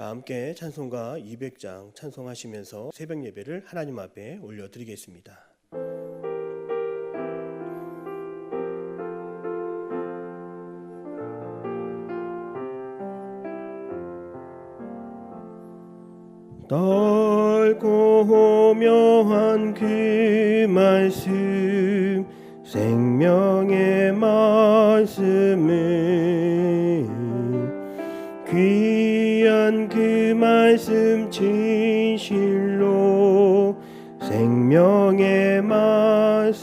다 함께 찬송가 200장 찬송하시면서 새벽 예배를 하나님 앞에 올려드리겠습니다. 넓고 묘한 그 말씀, 생명의 말씀을, 귀한 그 말씀 진실로, 생명의 말씀이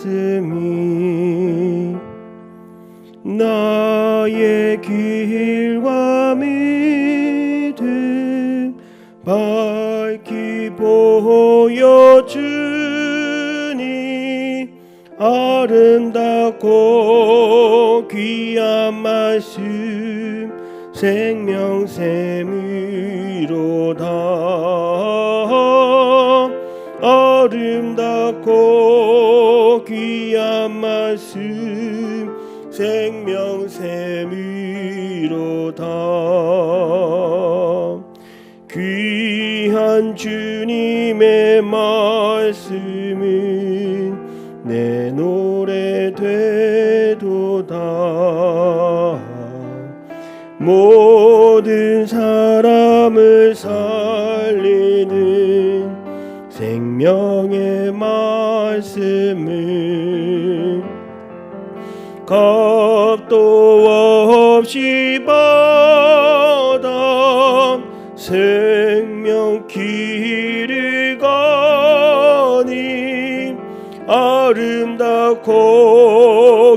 나의 길과 믿음 밝히 보여주니, 아름답고 귀한 말씀 생명샘이로다. 아름답고 귀한 말씀 생명샘이로다. 귀한 주님의 말씀은 내 노래 되도다. 모든 사람을 살리는 생명의 말씀을 값도 없이 받아 생명 길을 가니, 아름답고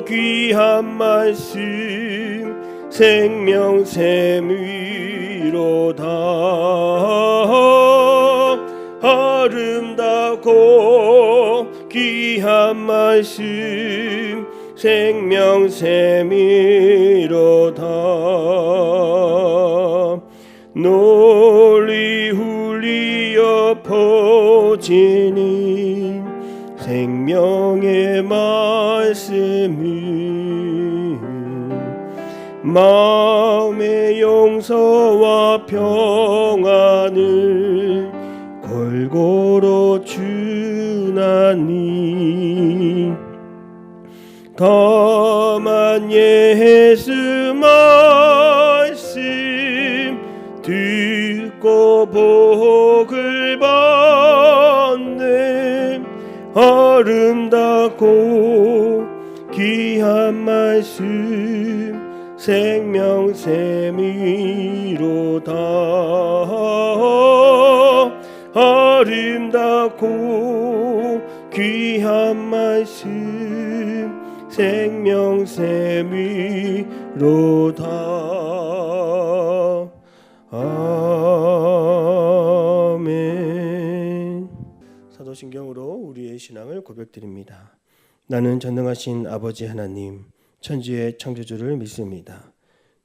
귀한 말씀 생명샘이로다. 아름답고 귀한 말씀 생명샘이로다. 널리 울리어 퍼지는 생명의 말씀이 마음의 용서와 평안을 골고루 주나니, 다만 예수 말씀 듣고 복을 받네. 아름답고 귀한 말씀 생명샘이로다. 아름답고 귀한 말씀 생명샘이로다. 아멘. 사도신경으로 우리의 신앙을 고백드립니다. 나는 전능하신 아버지 하나님, 천지의 창조주를 믿습니다.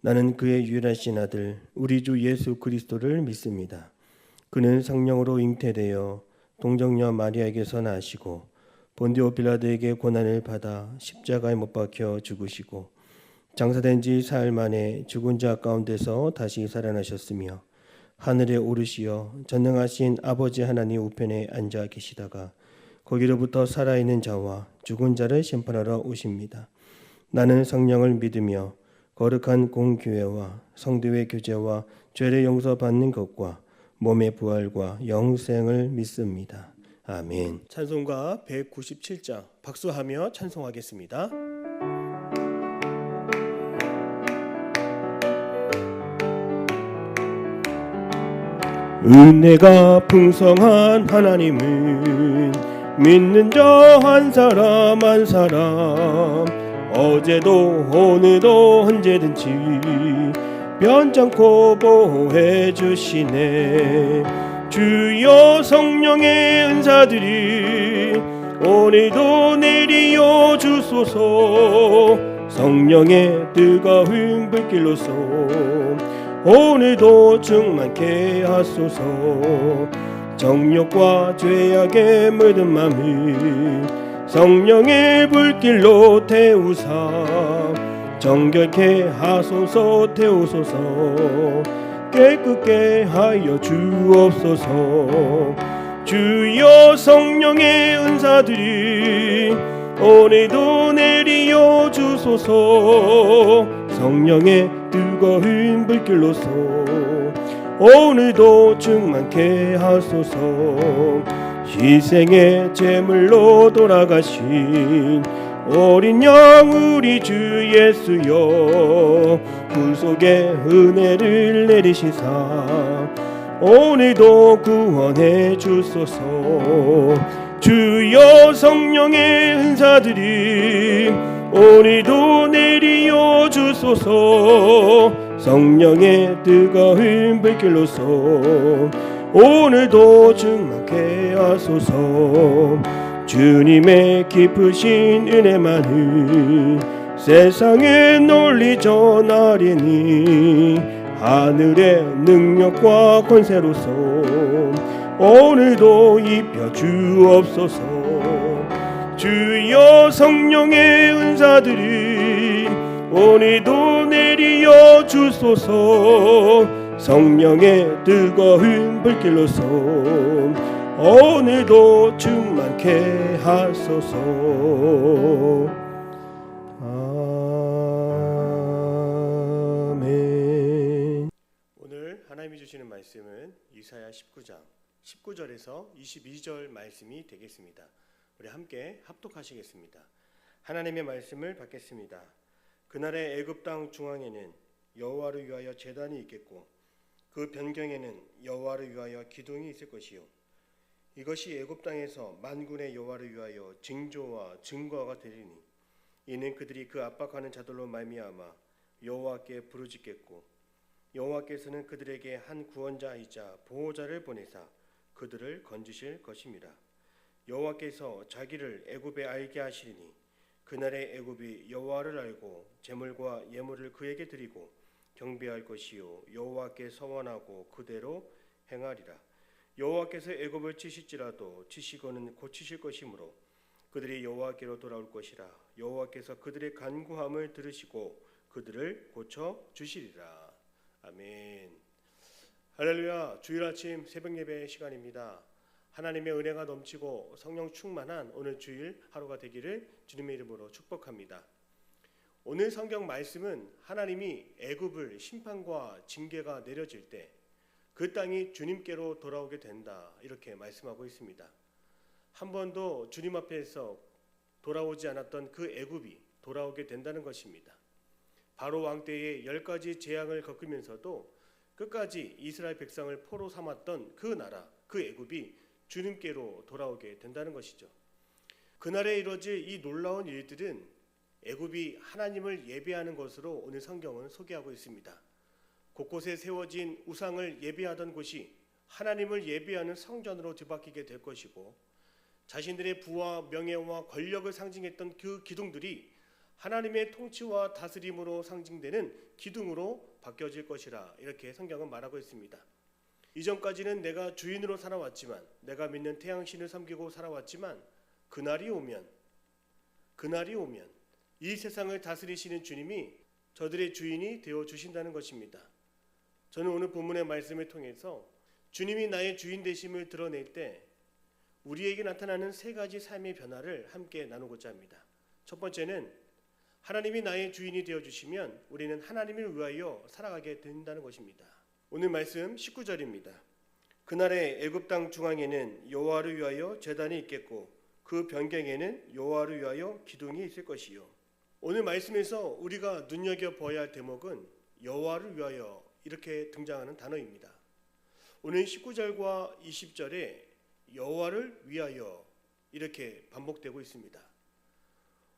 나는 그의 유일하신 아들 우리 주 예수 그리스도를 믿습니다. 그는 성령으로 잉태되어 동정녀 마리아에게서 나시고 본디오 빌라도에게 고난을 받아 십자가에 못 박혀 죽으시고 장사된 지 사흘 만에 죽은 자 가운데서 다시 살아나셨으며 하늘에 오르시어 전능하신 아버지 하나님 우편에 앉아 계시다가 거기로부터 살아있는 자와 죽은 자를 심판하러 오십니다. 나는 성령을 믿으며 거룩한 공교회와 성도의 교제와 죄를 용서받는 것과 몸의 부활과 영생을 믿습니다. 아멘. 찬송가 197장 박수하며 찬송하겠습니다. 은혜가 풍성한 하나님은 믿는 자 한 사람 한 사람, 어제도 오늘도 언제든지 변찮고 보호해 주시네. 주여 성령의 은사들이 오늘도 내리어 주소서. 성령의 뜨거운 불길로서 오늘도 충만케 하소서. 정욕과 죄악에 물든 맘을 성령의 불길로 태우사 정결케 하소서. 태우소서. 깨끗게 하여 주옵소서. 주여 성령의 은사들이 오늘도 내리어 주소서. 성령의 뜨거운 불길로서 오늘도 충만케 하소서. 희생의 제물로 돌아가신 어린 양 우리 주 예수여, 구속의 은혜를 내리시사 오늘도 구원해 주소서. 주여 성령의 은사들이 오늘도 내리어 주소서. 성령의 뜨거운 불길로서 오늘도 충만케 하소서. 주님의 깊으신 은혜만을 세상에 널리 전하리니 하늘의 능력과 권세로서 오늘도 입혀 주옵소서. 주여 성령의 은사들이 오늘도 내리어 주소서. 성령의 뜨거운 불길로서 오늘도 충만케 하소서. 아멘. 오늘 하나님이 주시는 말씀은 이사야 19장 19절에서 22절 말씀이 되겠습니다. 우리 함께 합독하시겠습니다. 하나님의 말씀을 받겠습니다. 그날의 애굽 땅 중앙에는 여호와를 위하여 제단이 있겠고 그 변경에는 여호와를 위하여 기둥이 있을 것이요, 이것이 애굽 땅에서 만군의 여호와를 위하여 징조와 증거가 되리니 이는 그들이 그 압박하는 자들로 말미암아 여호와께 부르짖겠고 여호와께서는 그들에게 한 구원자이자 보호자를 보내사 그들을 건지실 것입니다. 여호와께서 자기를 애굽에 알게 하시리니 그날의 애굽이 여호와를 알고 제물과 예물을 그에게 드리고 경배할 것이요, 여호와께 서원하고 그대로 행하리라. 여호와께서 애굽을 치실지라도 치시고는 고치실 것이므로 그들이 여호와께로 돌아올 것이라. 여호와께서 그들의 간구함을 들으시고 그들을 고쳐 주시리라. 아멘. 할렐루야. 주일 아침 새벽 예배 시간입니다. 하나님의 은혜가 넘치고 성령 충만한 오늘 주일 하루가 되기를 주님의 이름으로 축복합니다. 오늘 성경 말씀은 하나님이 애굽을 심판과 징계가 내려질 때 그 땅이 주님께로 돌아오게 된다, 이렇게 말씀하고 있습니다. 한 번도 주님 앞에서 돌아오지 않았던 그 애굽이 돌아오게 된다는 것입니다. 바로 왕 때에 10가지 재앙을 겪으면서도 끝까지 이스라엘 백성을 포로 삼았던 그 나라, 그 애굽이 주님께로 돌아오게 된다는 것이죠. 그날에 이루어질 이 놀라운 일들은 애굽이 하나님을 예배하는 것으로 오늘 성경은 소개하고 있습니다. 곳곳에 세워진 우상을 예배하던 곳이 하나님을 예배하는 성전으로 뒤바뀌게 될 것이고, 자신들의 부와 명예와 권력을 상징했던 그 기둥들이 하나님의 통치와 다스림으로 상징되는 기둥으로 바뀌어질 것이라, 이렇게 성경은 말하고 있습니다. 이전까지는 내가 주인으로 살아왔지만, 내가 믿는 태양신을 섬기고 살아왔지만 그날이 오면 이 세상을 다스리시는 주님이 저들의 주인이 되어 주신다는 것입니다. 저는 오늘 본문의 말씀을 통해서 주님이 나의 주인 되심을 드러낼 때 우리에게 나타나는 3가지 삶의 변화를 함께 나누고자 합니다. 첫 번째는 하나님이 나의 주인이 되어 주시면 우리는 하나님을 위하여 살아가게 된다는 것입니다. 오늘 말씀 19절입니다. 그날의 애굽 땅 중앙에는 여호와를 위하여 제단이 있겠고 그 변경에는 여호와를 위하여 기둥이 있을 것이요. 오늘 말씀에서 우리가 눈여겨봐야 할 대목은 여호와를 위하여, 이렇게 등장하는 단어입니다. 오늘 19절과 20절에 여호와를 위하여 이렇게 반복되고 있습니다.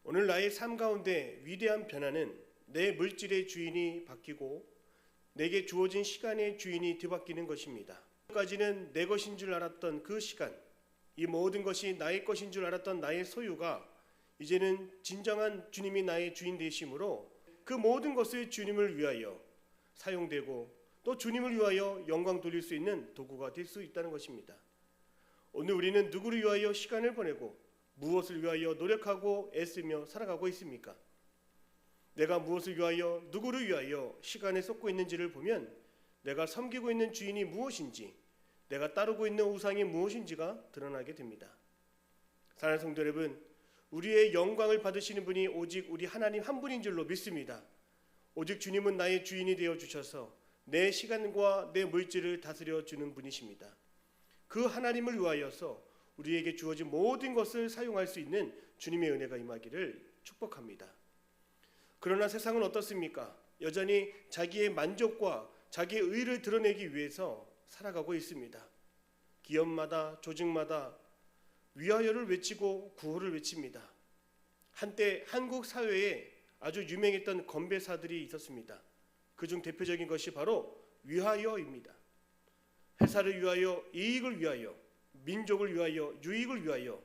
오늘 나의 삶 가운데 위대한 변화는 내 물질의 주인이 바뀌고 내게 주어진 시간의 주인이 뒤바뀌는 것입니다. 까지는 내 것인 줄 알았던 그 시간, 이 모든 것이 나의 것인 줄 알았던 나의 소유가 이제는 진정한 주님이 나의 주인 되심으로 그 모든 것을 주님을 위하여 사용되고 또 주님을 위하여 영광 돌릴 수 있는 도구가 될 수 있다는 것입니다. 오늘 우리는 누구를 위하여 시간을 보내고 무엇을 위하여 노력하고 애쓰며 살아가고 있습니까? 내가 무엇을 위하여, 누구를 위하여 시간을 쏟고 있는지를 보면 내가 섬기고 있는 주인이 무엇인지, 내가 따르고 있는 우상이 무엇인지가 드러나게 됩니다. 사랑하는 성도 여러분, 우리의 영광을 받으시는 분이 오직 우리 하나님 한 분인 줄로 믿습니다. 오직 주님은 나의 주인이 되어 주셔서 내 시간과 내 물질을 다스려 주는 분이십니다. 그 하나님을 위하여서 우리에게 주어진 모든 것을 사용할 수 있는 주님의 은혜가 임하기를 축복합니다. 그러나 세상은 어떻습니까? 여전히 자기의 만족과 자기의 의를 드러내기 위해서 살아가고 있습니다. 기업마다 조직마다 위하여를 외치고 구호를 외칩니다. 한때 한국 사회에 아주 유명했던 건배사들이 있었습니다. 그중 대표적인 것이 바로 위하여입니다. 회사를 위하여, 이익을 위하여, 민족을 위하여, 유익을 위하여,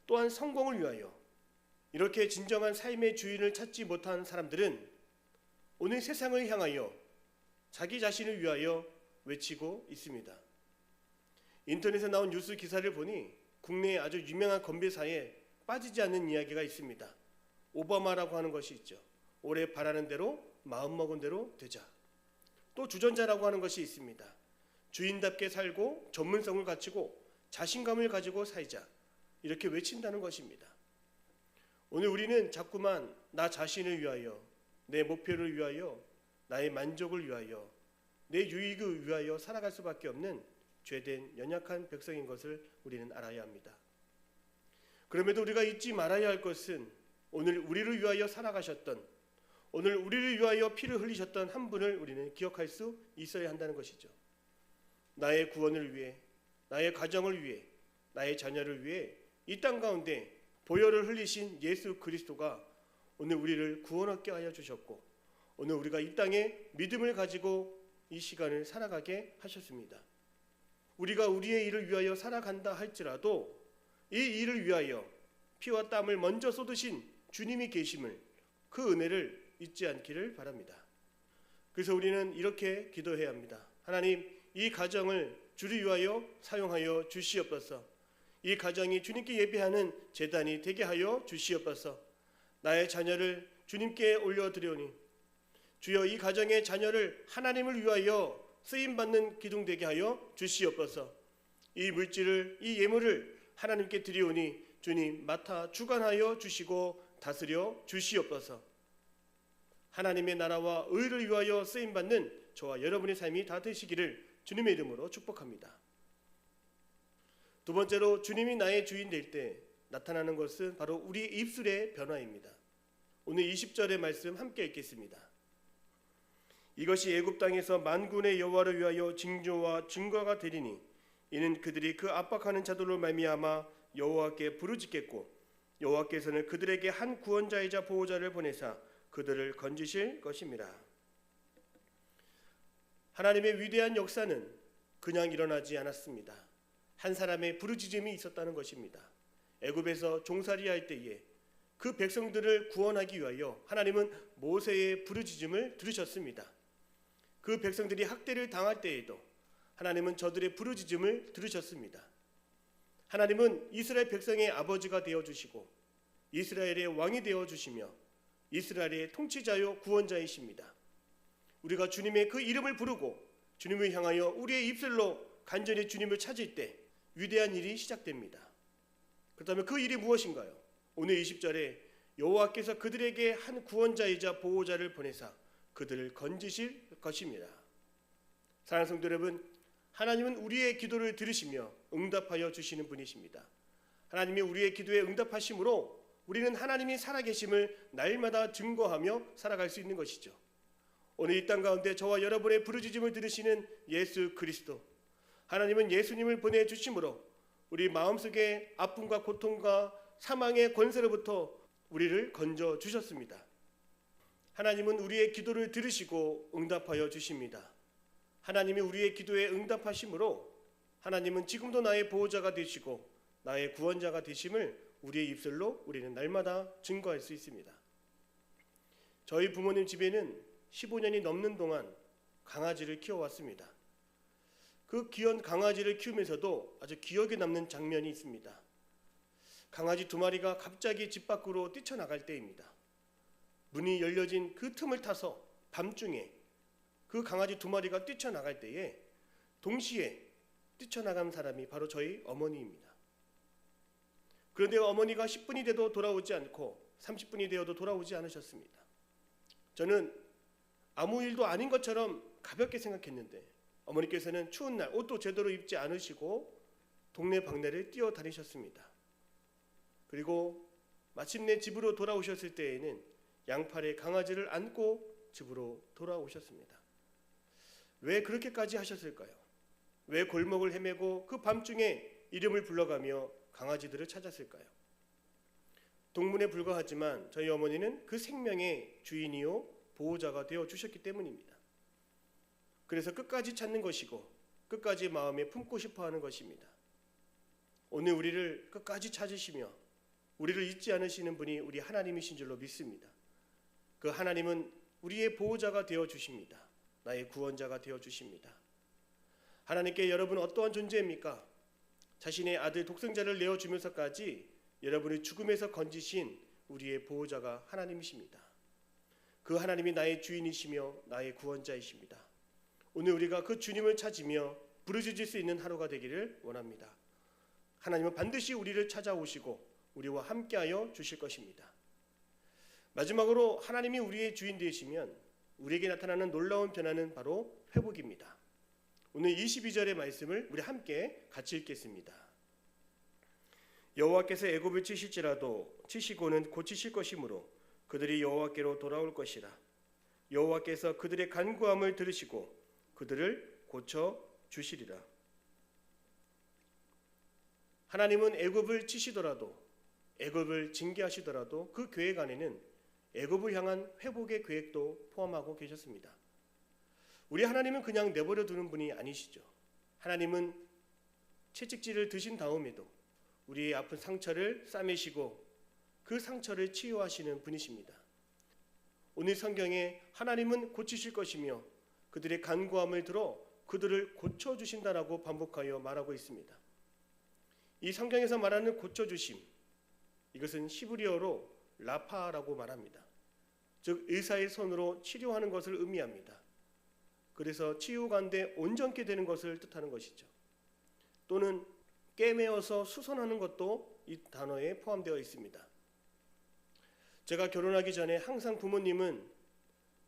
또한 성공을 위하여, 이렇게 진정한 삶의 주인을 찾지 못한 사람들은 오늘 세상을 향하여 자기 자신을 위하여 외치고 있습니다. 인터넷에 나온 뉴스 기사를 보니 국내의 아주 유명한 건배사에 빠지지 않는 이야기가 있습니다. 오바마라고 하는 것이 있죠. 올해 바라는 대로 마음먹은 대로 되자. 또 주전자라고 하는 것이 있습니다. 주인답게 살고 전문성을 갖추고 자신감을 가지고 살자. 이렇게 외친다는 것입니다. 오늘 우리는 자꾸만 나 자신을 위하여, 내 목표를 위하여, 나의 만족을 위하여, 내 유익을 위하여 살아갈 수밖에 없는 죄된 연약한 백성인 것을 우리는 알아야 합니다. 그럼에도 우리가 잊지 말아야 할 것은 오늘 우리를 위하여 살아가셨던, 오늘 우리를 위하여 피를 흘리셨던 한 분을 우리는 기억할 수 있어야 한다는 것이죠. 나의 구원을 위해, 나의 가정을 위해, 나의 자녀를 위해 이 땅 가운데 보혈을 흘리신 예수 그리스도가 오늘 우리를 구원 얻게 하여 주셨고, 오늘 우리가 이 땅에 믿음을 가지고 이 시간을 살아가게 하셨습니다. 우리가 우리의 일을 위하여 살아간다 할지라도 이 일을 위하여 피와 땀을 먼저 쏟으신 주님이 계심을, 그 은혜를 잊지 않기를 바랍니다. 그래서 우리는 이렇게 기도해야 합니다. 하나님, 이 가정을 주를 위하여 사용하여 주시옵소서. 이 가정이 주님께 예배하는 제단이 되게 하여 주시옵소서. 나의 자녀를 주님께 올려드리오니 주여, 이 가정의 자녀를 하나님을 위하여 쓰임받는 기둥 되게 하여 주시옵소서. 이 물질을, 이 예물을 하나님께 드리오니 주님 맡아 주관하여 주시고 다스려 주시옵소서. 하나님의 나라와 의를 위하여 쓰임받는 저와 여러분의 삶이 다 되시기를 주님의 이름으로 축복합니다. 두 번째로, 주님이 나의 주인 될 때 나타나는 것은 바로 우리의 입술의 변화입니다. 오늘 20절의 말씀 함께 읽겠습니다. 이것이 애굽 땅에서 만군의 여호와를 위하여 징조와 증거가 되리니 이는 그들이 그 압박하는 자들로 말미암아 여호와께 부르짖겠고 여호와께서는 그들에게 한 구원자이자 보호자를 보내사 그들을 건지실 것입니다. 하나님의 위대한 역사는 그냥 일어나지 않았습니다. 한 사람의 부르짖음이 있었다는 것입니다. 애굽에서 종살이 할 때에 그 백성들을 구원하기 위하여 하나님은 모세의 부르짖음을 들으셨습니다. 그 백성들이 학대를 당할 때에도 하나님은 저들의 부르짖음을 들으셨습니다. 하나님은 이스라엘 백성의 아버지가 되어주시고 이스라엘의 왕이 되어주시며 이스라엘의 통치자요 구원자이십니다. 우리가 주님의 그 이름을 부르고 주님을 향하여 우리의 입술로 간절히 주님을 찾을 때 위대한 일이 시작됩니다. 그렇다면 그 일이 무엇인가요? 오늘 20절에 여호와께서 그들에게 한 구원자이자 보호자를 보내사 그들을 건지실 것입니다. 사랑하는 성도 여러분, 하나님은 우리의 기도를 들으시며 응답하여 주시는 분이십니다. 하나님이 우리의 기도에 응답하심으로 우리는 하나님이 살아계심을 날마다 증거하며 살아갈 수 있는 것이죠. 오늘 이 땅 가운데 저와 여러분의 부르짖음을 들으시는 예수 그리스도, 하나님은 예수님을 보내주심으로 우리 마음속의 아픔과 고통과 사망의 권세로부터 우리를 건져 주셨습니다. 하나님은 우리의 기도를 들으시고 응답하여 주십니다. 하나님이 우리의 기도에 응답하심으로 하나님은 지금도 나의 보호자가 되시고 나의 구원자가 되심을 우리의 입술로 우리는 날마다 증거할 수 있습니다. 저희 부모님 집에는 15년이 넘는 동안 강아지를 키워왔습니다. 그 귀한 강아지를 키우면서도 아주 기억에 남는 장면이 있습니다. 강아지 2마리가 갑자기 집 밖으로 뛰쳐나갈 때입니다. 문이 열려진 그 틈을 타서 밤중에 그 강아지 2마리가 뛰쳐나갈 때에 동시에 뛰쳐나간 사람이 바로 저희 어머니입니다. 그런데 어머니가 10분이 돼도 돌아오지 않고 30분이 되어도 돌아오지 않으셨습니다. 저는 아무 일도 아닌 것처럼 가볍게 생각했는데 어머니께서는 추운 날 옷도 제대로 입지 않으시고 동네 방네를 뛰어다니셨습니다. 그리고 마침내 집으로 돌아오셨을 때에는 양팔에 강아지를 안고 집으로 돌아오셨습니다. 왜 그렇게까지 하셨을까요? 왜 골목을 헤매고 그 밤중에 이름을 불러가며 강아지들을 찾았을까요? 동문에 불과하지만 저희 어머니는 그 생명의 주인이요 보호자가 되어 주셨기 때문입니다. 그래서 끝까지 찾는 것이고 끝까지 마음에 품고 싶어 하는 것입니다. 오늘 우리를 끝까지 찾으시며 우리를 잊지 않으시는 분이 우리 하나님이신 줄로 믿습니다. 그 하나님은 우리의 보호자가 되어 주십니다. 나의 구원자가 되어 주십니다. 하나님께 여러분 어떠한 존재입니까? 자신의 아들 독생자를 내어주면서까지 여러분을 죽음에서 건지신 우리의 보호자가 하나님이십니다. 그 하나님이 나의 주인이시며 나의 구원자이십니다. 오늘 우리가 그 주님을 찾으며 부르짖을 수 있는 하루가 되기를 원합니다. 하나님은 반드시 우리를 찾아오시고 우리와 함께하여 주실 것입니다. 마지막으로 하나님이 우리의 주인 되시면 우리에게 나타나는 놀라운 변화는 바로 회복입니다. 오늘 22절의 말씀을 우리 함께 같이 읽겠습니다. 여호와께서 애굽을 치실지라도 치시고는 고치실 것이므로 그들이 여호와께로 돌아올 것이라. 여호와께서 그들의 간구함을 들으시고 그들을 고쳐 주시리라. 하나님은 애굽을 치시더라도 애굽을 징계하시더라도 그 계획 안에는 애굽을 향한 회복의 계획도 포함하고 계셨습니다. 우리 하나님은 그냥 내버려 두는 분이 아니시죠. 하나님은 채찍질을 드신 다음에도 우리의 아픈 상처를 싸매시고 그 상처를 치유하시는 분이십니다. 오늘 성경에 하나님은 고치실 것이며 그들의 간구함을 들어 그들을 고쳐주신다라고 반복하여 말하고 있습니다. 이 성경에서 말하는 고쳐주심, 이것은 히브리어로 라파라고 말합니다. 즉 의사의 손으로 치료하는 것을 의미합니다. 그래서 치유가운데 온전케 되는 것을 뜻하는 것이죠. 또는 꿰매어서 수선하는 것도 이 단어에 포함되어 있습니다. 제가 결혼하기 전에 항상 부모님은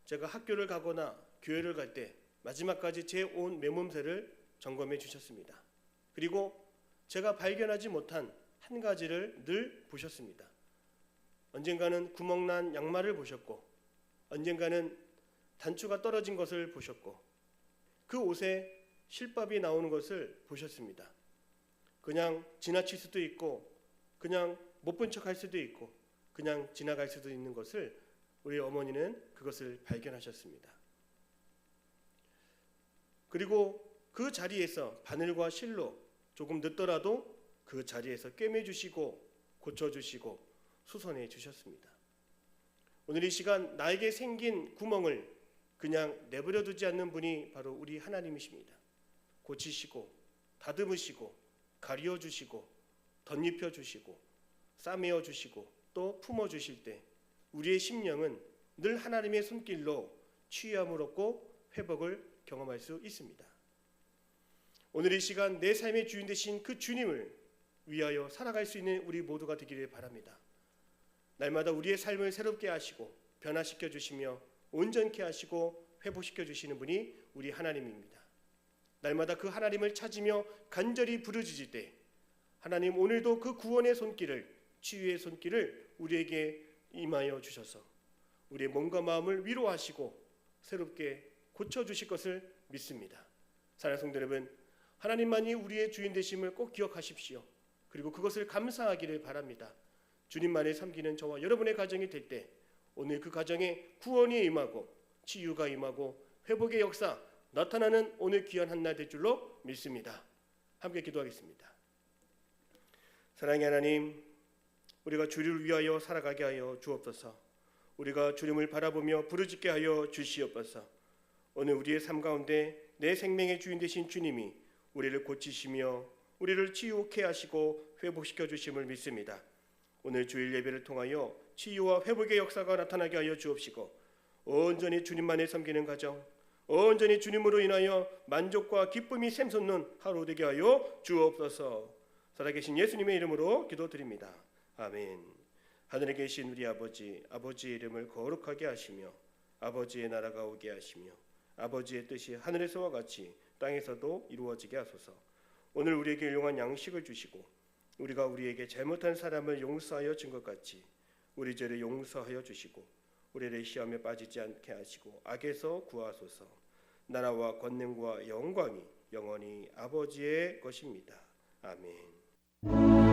제가 학교를 가거나 교회를 갈 때 마지막까지 제 온 맨몸새를 점검해 주셨습니다. 그리고 제가 발견하지 못한 한 가지를 늘 보셨습니다. 언젠가는 구멍난 양말을 보셨고 언젠가는 단추가 떨어진 것을 보셨고 그 옷에 실밥이 나오는 것을 보셨습니다. 그냥 지나칠 수도 있고 그냥 못 본 척할 수도 있고 그냥 지나갈 수도 있는 것을 우리 어머니는 그것을 발견하셨습니다. 그리고 그 자리에서 바늘과 실로 조금 늦더라도 그 자리에서 꿰매주시고 고쳐주시고 수선해 주셨습니다. 오늘 이 시간 나에게 생긴 구멍을 그냥 내버려 두지 않는 분이 바로 우리 하나님이십니다. 고치시고 다듬으시고 가리워주시고 덧입혀주시고 싸매어주시고 또 품어주실 때 우리의 심령은 늘 하나님의 손길로 치유함을 얻고 회복을 경험할 수 있습니다. 오늘 이 시간 내 삶의 주인 되신 그 주님을 위하여 살아갈 수 있는 우리 모두가 되기를 바랍니다. 날마다 우리의 삶을 새롭게 하시고 변화시켜 주시며 온전케 하시고 회복시켜 주시는 분이 우리 하나님입니다. 날마다 그 하나님을 찾으며 간절히 부르짖을 때 하나님 오늘도 그 구원의 손길을 치유의 손길을 우리에게 임하여 주셔서 우리의 몸과 마음을 위로하시고 새롭게 고쳐주실 것을 믿습니다. 사랑하는 성도 여러분, 하나님만이 우리의 주인 되심을 꼭 기억하십시오. 그리고 그것을 감사하기를 바랍니다. 주님만을 섬기는 저와 여러분의 가정이 될 때 오늘 그 가정에 구원이 임하고 치유가 임하고 회복의 역사 나타나는 오늘 귀한 한 날 될 줄로 믿습니다. 함께 기도하겠습니다. 사랑의 하나님, 우리가 주를 위하여 살아가게 하여 주옵소서. 우리가 주님을 바라보며 부르짖게 하여 주시옵소서. 오늘 우리의 삶 가운데 내 생명의 주인 되신 주님이 우리를 고치시며 우리를 치유케 하시고 회복시켜 주심을 믿습니다. 오늘 주일 예배를 통하여 치유와 회복의 역사가 나타나게 하여 주옵시고 온전히 주님만을 섬기는 가정, 온전히 주님으로 인하여 만족과 기쁨이 샘솟는 하루 되게 하여 주옵소서. 살아계신 예수님의 이름으로 기도드립니다. 아멘. 하늘에 계신 우리 아버지, 아버지의 이름을 거룩하게 하시며 아버지의 나라가 오게 하시며 아버지의 뜻이 하늘에서와 같이 땅에서도 이루어지게 하소서. 오늘 우리에게 일용할 양식을 주시고 우리가 우리에게 잘못한 사람을 용서하여 준 것 같이 우리 죄를 용서하여 주시고 우리를 시험에 빠지지 않게 하시고 악에서 구하소서. 나라와 권능과 영광이 영원히 아버지의 것입니다. 아멘.